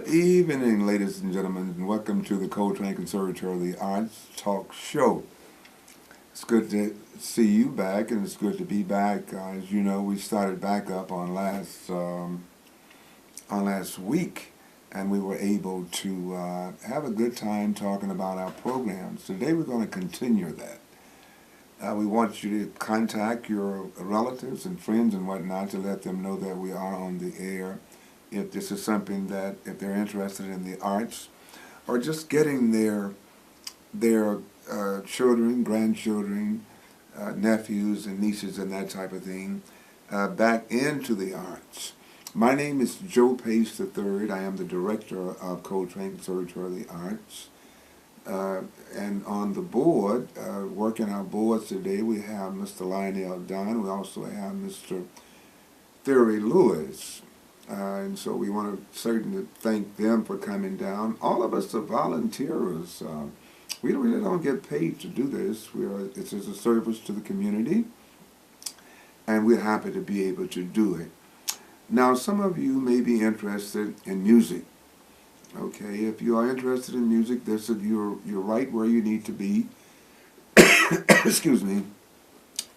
Good evening, ladies and gentlemen, and welcome to the Coltrane Conservatory, the Arts Talk Show. It's good to see you back, and it's good to be back. As you know, we started back up on last week, and we were able to have a good time talking about our programs. Today, we're going to continue that. We want you to contact your relatives and friends and whatnot to let them know that we are on the air. If this is something that, if they're interested in the arts, or just getting their children, grandchildren, nephews and nieces and that type of thing back into the arts. My name is Joe Pace III. I am the director of Coltrane Conservatory, the Arts. And on the board, working our boards today, we have Mr. Lionel Dunn. We also have Mr. Theory Lewis. And so we want to certainly thank them for coming down. All of us are volunteers. We really don't get paid to do this. It's as a service to the community, and we're happy to be able to do it. Now, some of you may be interested in music. Okay, if you are interested in music, you're right where you need to be. Excuse me.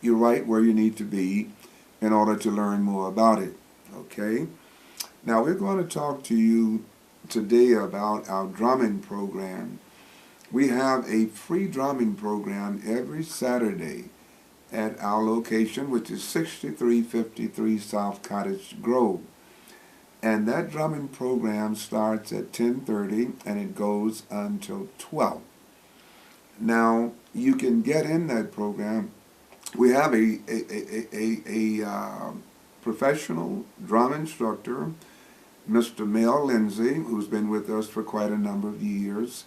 You're right where you need to be in order to learn more about it. Okay. Now, we're going to talk to you today about our drumming program. We have a free drumming program every Saturday at our location, which is 6353 South Cottage Grove. And that drumming program starts at 10:30 and it goes until 12. Now, you can get in that program. We have a professional drum instructor, Mr. Mel Lindsay, who's been with us for quite a number of years,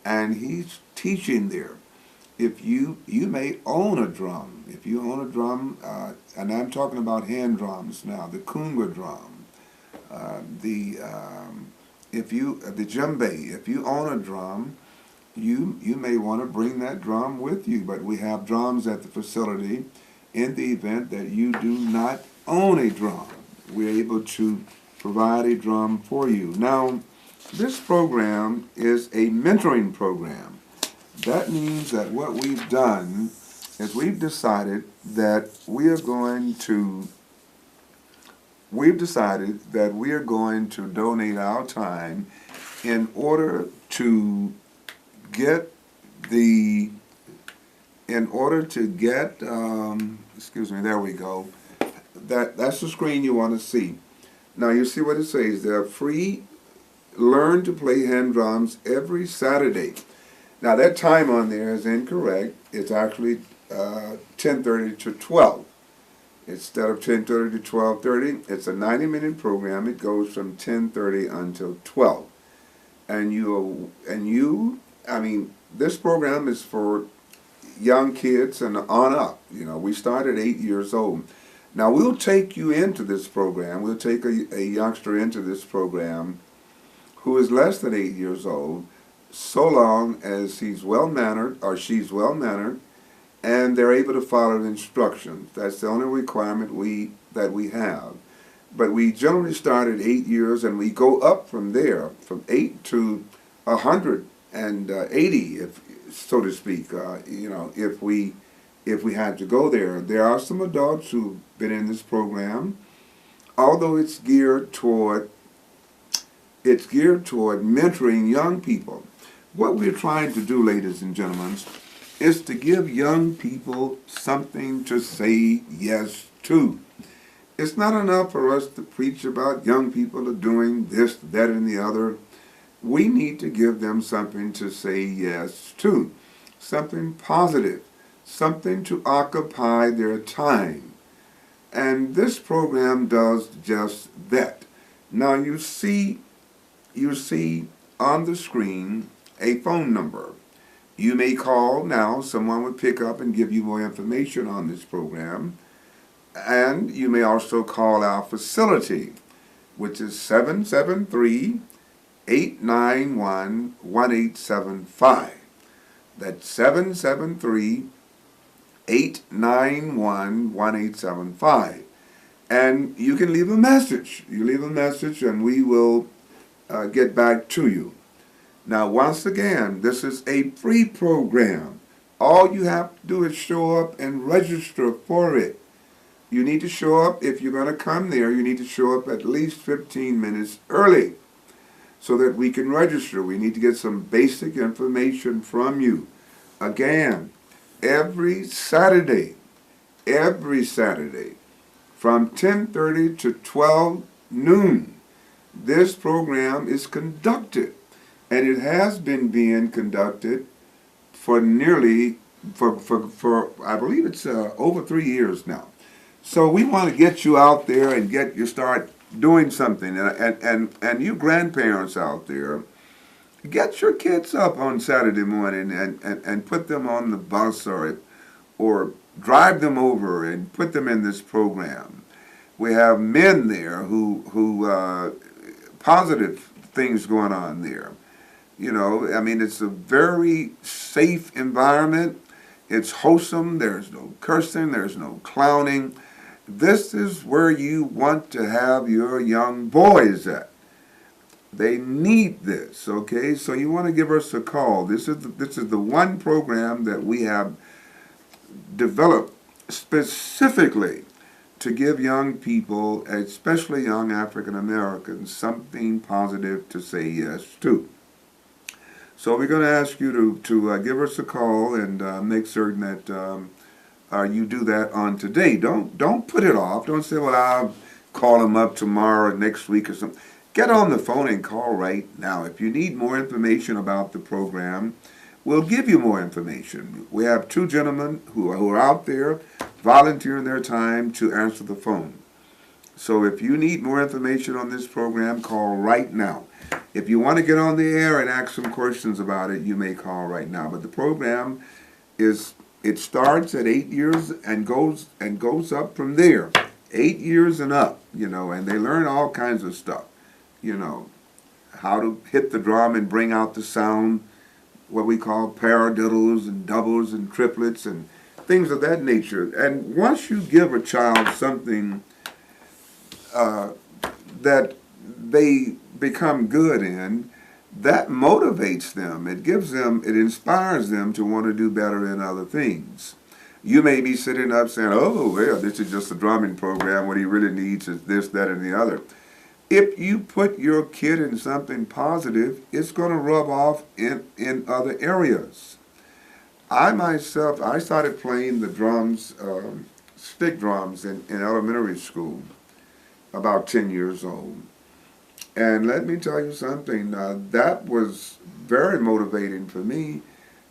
and he's teaching there. If you may own a drum. If you own a drum, and I'm talking about hand drums now, the conga drum, the djembe. If you own a drum, you may want to bring that drum with you. But we have drums at the facility in the event that you do not own a drum. We're able to provide a drum for you. Now, this program is a mentoring program. That means that what we've done is we've decided that we are going to donate our time in order to get excuse me, there we go. That's the screen you want to see. Now you see what it says. They're free. Learn to play hand drums every Saturday. Now that time on there is incorrect. It's actually 10:30 to 12. Instead of 10:30 to 12:30, it's a 90-minute program. It goes from 10:30 until 12. This program is for young kids and on up. You know, we start at 8 years old. Now, we'll take you into this program. We'll take a youngster into this program who is less than 8 years old, so long as he's well-mannered or she's well-mannered, and they're able to follow the instructions. That's the only requirement that we have. But we generally start at 8 years, and we go up from there, from 8 to 180, if so to speak. If we had to go there. There are some adults who've been in this program, although it's geared toward mentoring young people. What we're trying to do, ladies and gentlemen, is to give young people something to say yes to. It's not enough for us to preach about young people are doing this, that, and the other. We need to give them something to say yes to, something positive, something to occupy their time. And this program does just that. Now you see on the screen a phone number. You may call now. Someone would pick up and give you more information on this program. And you may also call our facility, which is 773-891-1875. That's 773-891-1875. And you can leave a message. You leave a message and we will get back to you. Now, once again, this is a free program. All you have to do is show up and register for it. You need to show up, if you're going to come there, you need to show up at least 15 minutes early so that we can register. We need to get some basic information from you. Again, every Saturday, from 10:30 to 12 noon, this program is conducted. And it has been being conducted for nearly, for I believe it's over 3 years now. So we want to get you out there and get you start doing something. And you grandparents out there, get your kids up on Saturday morning and put them on the bus or drive them over and put them in this program. We have men there who positive things going on there. You know, I mean, it's a very safe environment. It's wholesome. There's no cursing. There's no clowning. This is where you want to have your young boys at. They need this, okay? So you want to give us a call. This is the one program that we have developed specifically to give young people, especially young African Americans, something positive to say yes to. So we're going to ask you to give us a call and make certain that you do that on today. Don't put it off. Don't say, well, I'll call them up tomorrow or next week or something. Get on the phone and call right now. If you need more information about the program, we'll give you more information. We have two gentlemen who are out there volunteering their time to answer the phone. So if you need more information on this program, call right now. If you want to get on the air and ask some questions about it, you may call right now. But the program it starts at 8 years and goes up from there. 8 years and up, you know, and they learn all kinds of stuff. You know, how to hit the drum and bring out the sound, what we call paradiddles and doubles and triplets and things of that nature. And once you give a child something that they become good in, that motivates them. It inspires them to want to do better in other things. You may be sitting up saying, oh, well, this is just a drumming program. What he really needs is this, that, and the other. If you put your kid in something positive, it's going to rub off in other areas. I myself, I started playing the drums, stick drums in elementary school, about 10 years old. And let me tell you something, that was very motivating for me,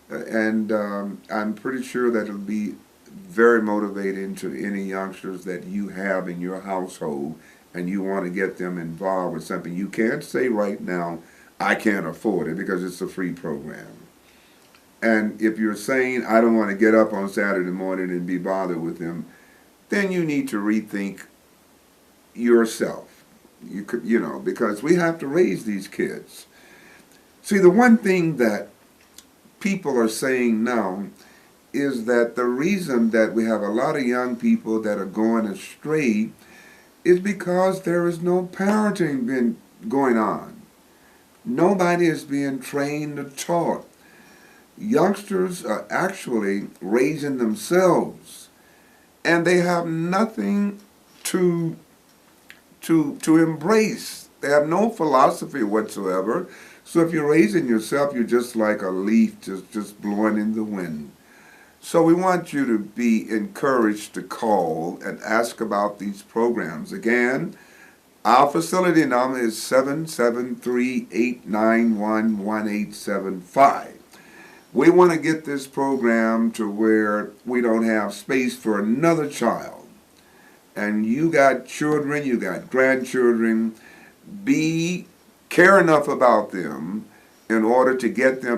and I'm pretty sure that it'll be very motivating to any youngsters that you have in your household and you want to get them involved with something. You can't say right now, I can't afford it, because it's a free program. And if you're saying, I don't want to get up on Saturday morning and be bothered with them, then you need to rethink yourself. You know, because we have to raise these kids. See, the one thing that people are saying now is that the reason that we have a lot of young people that are going astray is because there is no parenting going on. Nobody is being trained or taught. Youngsters are actually raising themselves, and they have nothing to embrace. They have no philosophy whatsoever. So if you're raising yourself, you're just like a leaf just blowing in the wind. So we want you to be encouraged to call and ask about these programs. Again, our facility number is 773-891-1875. We want to get this program to where we don't have space for another child. And you got children, you got grandchildren, care enough about them in order to get them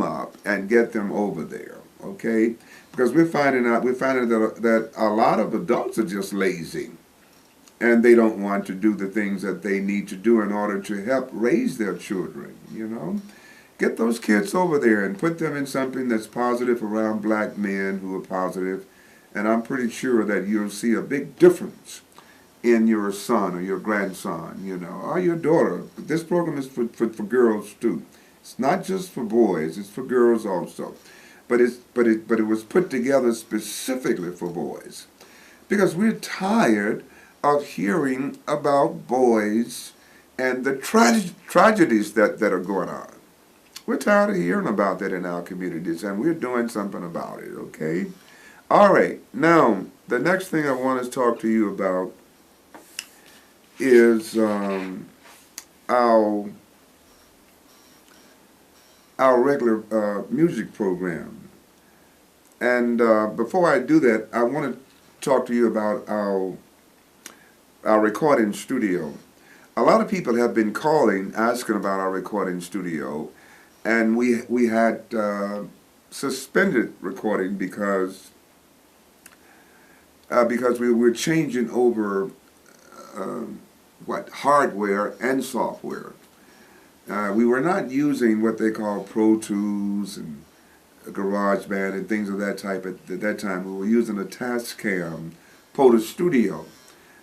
up and get them over there, okay? Because we're finding that a lot of adults are just lazy, and they don't want to do the things that they need to do in order to help raise their children, you know? Get those kids over there and put them in something that's positive around black men who are positive, and I'm pretty sure that you'll see a big difference in your son or your grandson, you know, or your daughter. This program is for girls too. It's not just for boys, it's for girls also. But it was put together specifically for boys. Because we're tired of hearing about boys and the tragedies that are going on. We're tired of hearing about that in our communities, and we're doing something about it, okay? All right, now, the next thing I want to talk to you about is our regular music program. And before I do that, I want to talk to you about our recording studio. A lot of people have been calling, asking about our recording studio, and we had suspended recording because we were changing over hardware and software. We were not using what they call Pro Tools and GarageBand and things of that type at that time. We were using a Tascam Poda Studio.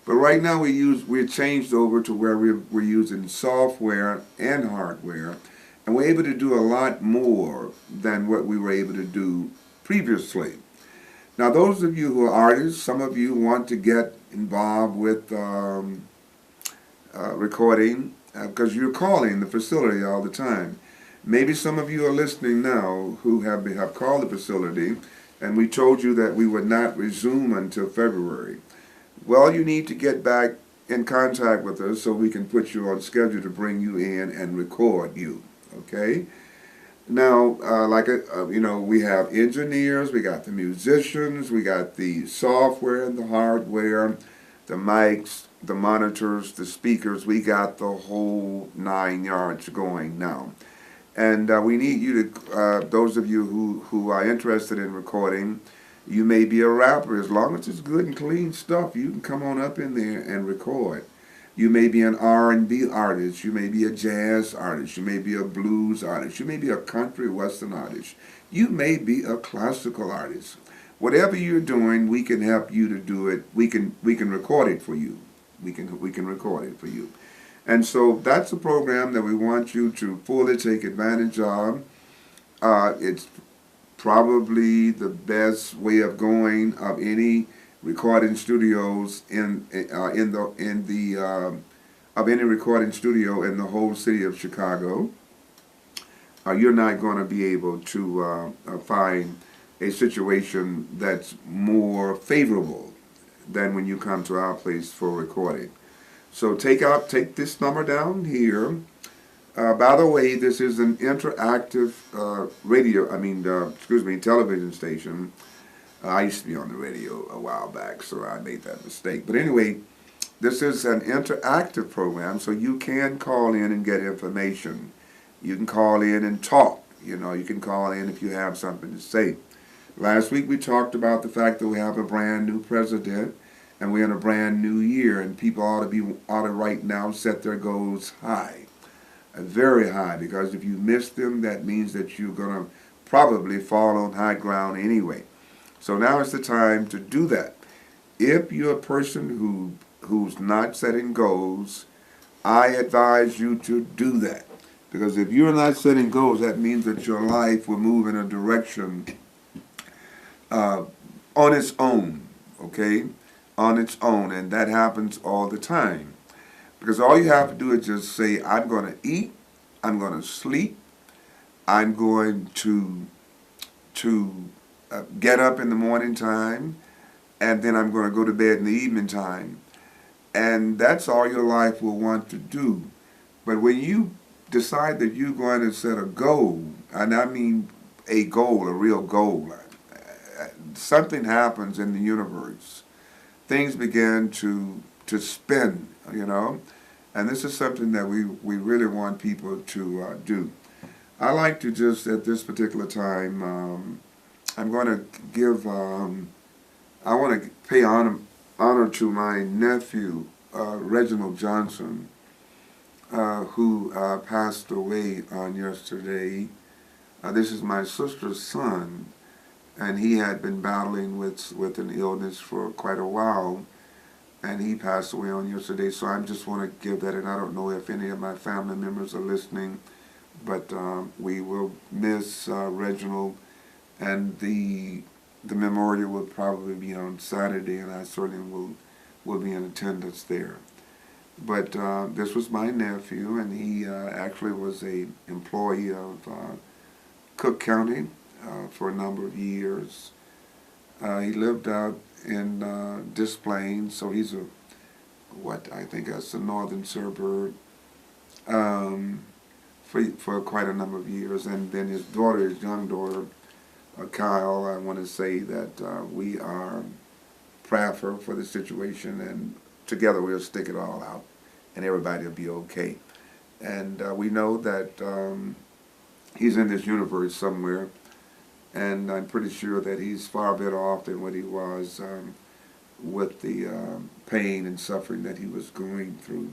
But right now we're changed over to where we're using software and hardware, and we're able to do a lot more than what we were able to do previously. Now, those of you who are artists, some of you want to get involved with recording because you're calling the facility all the time. Maybe some of you are listening now who have called the facility, and we told you that we would not resume until February. Well, you need to get back in contact with us so we can put you on schedule to bring you in and record you, okay? Now, we have engineers, we got the musicians, we got the software and the hardware, the mics, the monitors, the speakers. We got the whole 9 yards going now. And we need you to, those of you who are interested in recording, you may be a rapper. As long as it's good and clean stuff, you can come on up in there and record. You may be an R&B artist. You may be a jazz artist. You may be a blues artist. You may be a country western artist. You may be a classical artist. Whatever you're doing, we can help you to do it. We can record it for you. We can record it for you. And so that's a program that we want you to fully take advantage of. It's probably the best way of going of any recording studios of any recording studio in the whole city of Chicago. You're not going to be able to find a situation that's more favorable than when you come to our place for recording. So take this number down here. By the way, this is an interactive television station. I used to be on the radio a while back, so I made that mistake. But anyway, this is an interactive program, so you can call in and get information. You can call in and talk. You know, you can call in if you have something to say. Last week we talked about the fact that we have a brand new president, and we're in a brand new year, and people ought to right now set their goals high. Very high, because if you miss them, that means that you're going to probably fall on high ground anyway. So now is the time to do that. If you're a person who's not setting goals, I advise you to do that. Because if you're not setting goals, that means that your life will move in a direction on its own, okay? On its own, and that happens all the time. Because all you have to do is just say, I'm going to eat, I'm going to sleep, I'm going to get up in the morning time, and then I'm going to go to bed in the evening time. And that's all your life will want to do. But when you decide that you're going to set a goal, and I mean a goal, a real goal, something happens in the universe. Things begin to spin, you know. And this is something that we really want people to do. I like to just, at this particular time, I'm going to give, I want to pay honor to my nephew, Reginald Johnson, who passed away on yesterday. This is my sister's son, and he had been battling with an illness for quite a while. and he passed away on yesterday. So I just want to give that, and I don't know if any of my family members are listening, but we will miss Reginald, and the memorial will probably be on Saturday, and I certainly will be in attendance there. But this was my nephew, and he actually was a employee of Cook County for a number of years. He lived out in Des Plaines, so he's I think that's the northern suburb, for quite a number of years. And then his daughter, his young daughter, Kyle, I want to say that we are proud for the situation, and together we'll stick it all out, and everybody will be okay. And we know that he's in this universe somewhere, and I'm pretty sure that he's far better off than what he was with the pain and suffering that he was going through.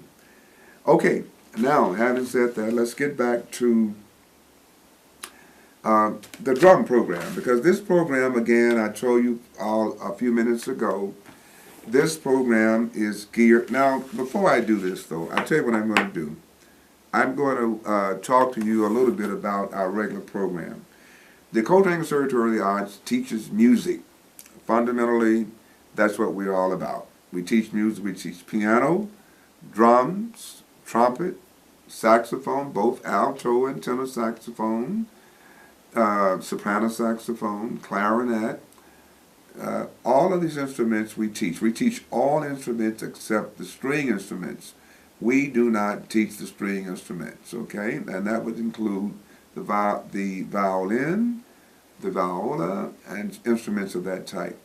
Okay, now, having said that, let's get back to the drum program, because this program, again, I told you all a few minutes ago, this program is geared. Now, before I do this, though, I'll tell you what I'm going to do. I'm going to talk to you a little bit about our regular program. The Coltrane Conservatory of the Arts teaches music. Fundamentally, that's what we're all about. We teach music. We teach piano, drums, trumpet, saxophone, both alto and tenor saxophone, soprano saxophone, clarinet. All of these instruments we teach. We teach all instruments except the string instruments. We do not teach the string instruments, okay? And that would include the violin, the viola, and instruments of that type.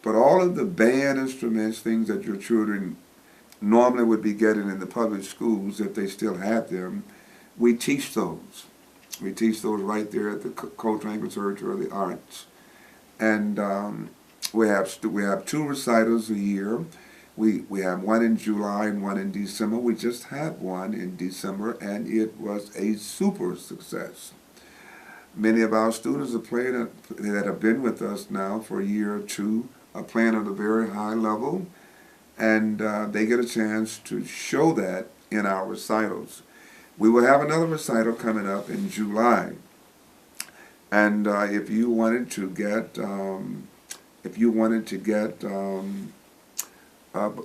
But all of the band instruments, things that your children normally would be getting in the public schools, if they still have them, we teach those. We teach those right there at the Coltrane Conservatory of the Arts. And we have 2 recitals a year. We have one in July and one in December. We just had one in December, and it was a super success. Many of our students are playing that have been with us now for a year or two are playing at a very high level, and they get a chance to show that in our recitals. We will have another recital coming up in July, and if you wanted to get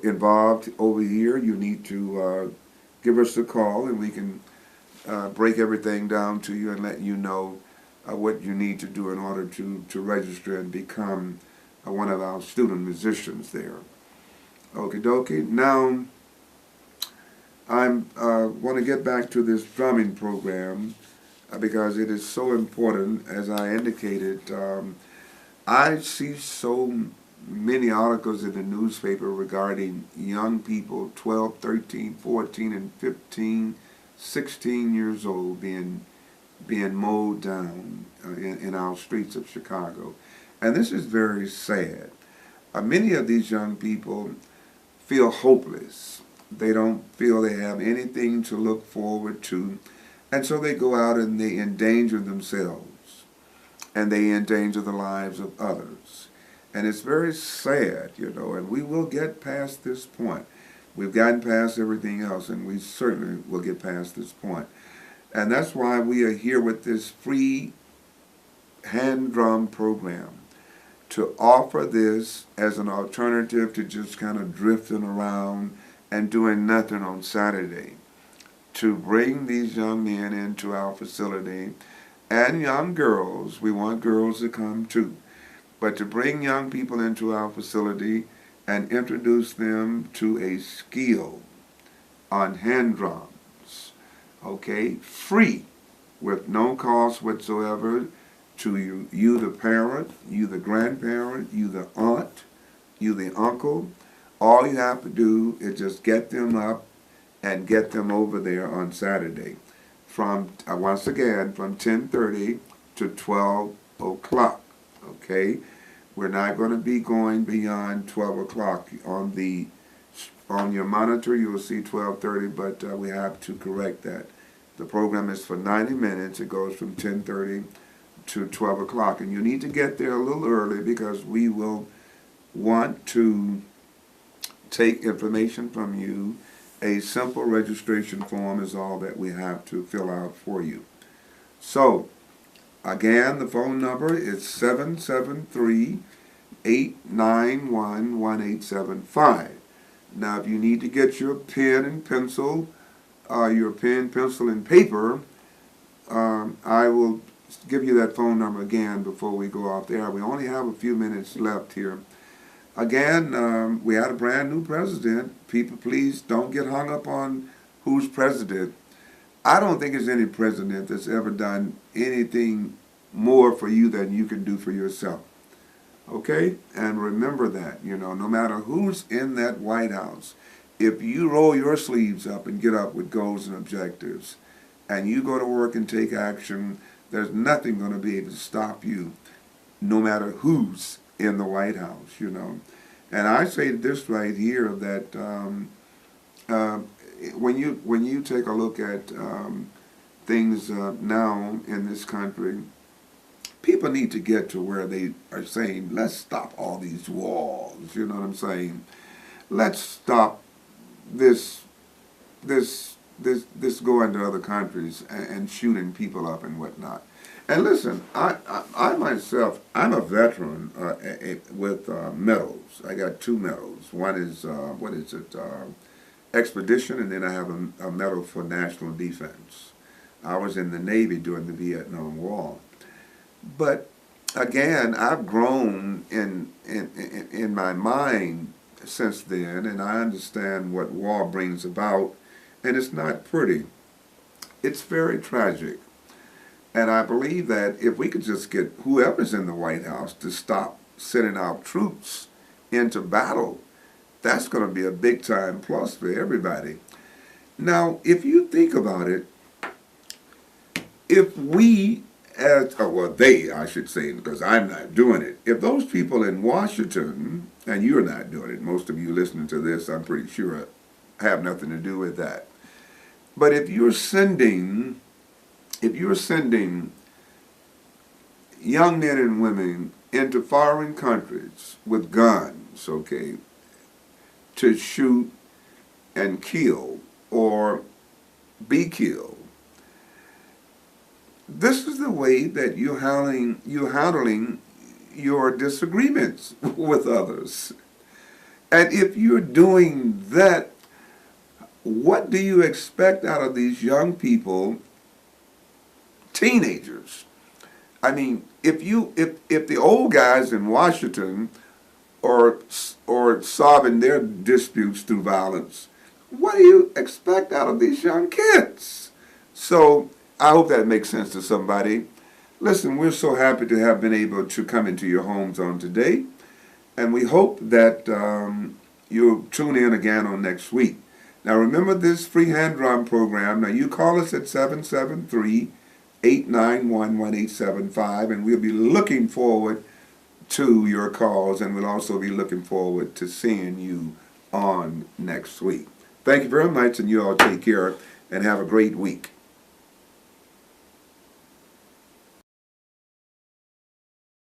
involved over here, you need to give us a call, and we can break everything down to you and let you know what you need to do in order to register and become one of our student musicians there. Okie dokie. Now, I want to get back to this drumming program because it is so important. As I indicated, I see so many articles in the newspaper regarding young people, 12, 13, 14, and 15, 16 years old, being mowed down in our streets of Chicago. And this is very sad. Many of these young people feel hopeless. They don't feel they have anything to look forward to. And so they go out and they endanger themselves. And they endanger the lives of others. And it's very sad, you know, and we will get past this point. We've gotten past everything else, and we certainly will get past this point. And that's why we are here with this free hand drum program, to offer this as an alternative to just kind of drifting around and doing nothing on Saturday, to bring these young men into our facility, and young girls. We want girls to come too, but to bring young people into our facility and introduce them to a skill on hand drums, okay, free, with no cost whatsoever, to you the parent, you the grandparent, you the aunt, you the uncle. All you have to do is just get them up and get them over there on Saturday from, once again, from 10:30 to 12 o'clock, okay? We're not going to be going beyond 12 o'clock. On your monitor, you will see 12:30, but we have to correct that. The program is for 90 minutes. It goes from 10:30 to 12 o'clock. And you need to get there a little early because we will want to take information from you. A simple registration form is all that we have to fill out for you. So, again, the phone number is 773-891-1875. Now, if you need to get your pen and pencil, pencil, and paper, I will give you that phone number again before we go off the air. We only have a few minutes left here. Again, we had a brand new president. People, please don't get hung up on who's president. I don't think there's any president that's ever done anything more for you than you can do for yourself. Okay? And remember that, no matter who's in that White House, if you roll your sleeves up and get up with goals and objectives, and you go to work and take action, there's nothing going to be able to stop you, no matter who's in the White House, And I say this right here that when you take a look at things now in this country, people need to get to where they are saying, let's stop all these wars, you know what I'm saying? Let's stop this going to other countries and shooting people up and whatnot. And listen, I myself, I'm a veteran with medals. I got 2 medals. One is, Expedition, and then I have a medal for National Defense. I was in the Navy during the Vietnam War. But again, I've grown in my mind since then, and I understand what war brings about, and it's not pretty. It's very tragic. And I believe that if we could just get whoever's in the White House to stop sending out troops into battle, that's going to be a big-time plus for everybody. Now, if you think about it, if we, they, I should say, because I'm not doing it, if those people in Washington, and you're not doing it, most of you listening to this, I'm pretty sure, have nothing to do with that. But if you're sending young men and women into foreign countries with guns, okay, to shoot and kill or be killed, this is the way that you're handling your disagreements with others. And if you're doing that, what do you expect out of these young people, teenagers? I mean, if the old guys in Washington are solving their disputes through violence, what do you expect out of these young kids? So I hope that makes sense to somebody. Listen, we're so happy to have been able to come into your homes on today, and we hope that you'll tune in again on next week. Now remember this free hand drum program. Now you call us at 773-891-1875, and we'll be looking forward to your calls, and we'll also be looking forward to seeing you on next week. Thank you very much, and you all take care and have a great week.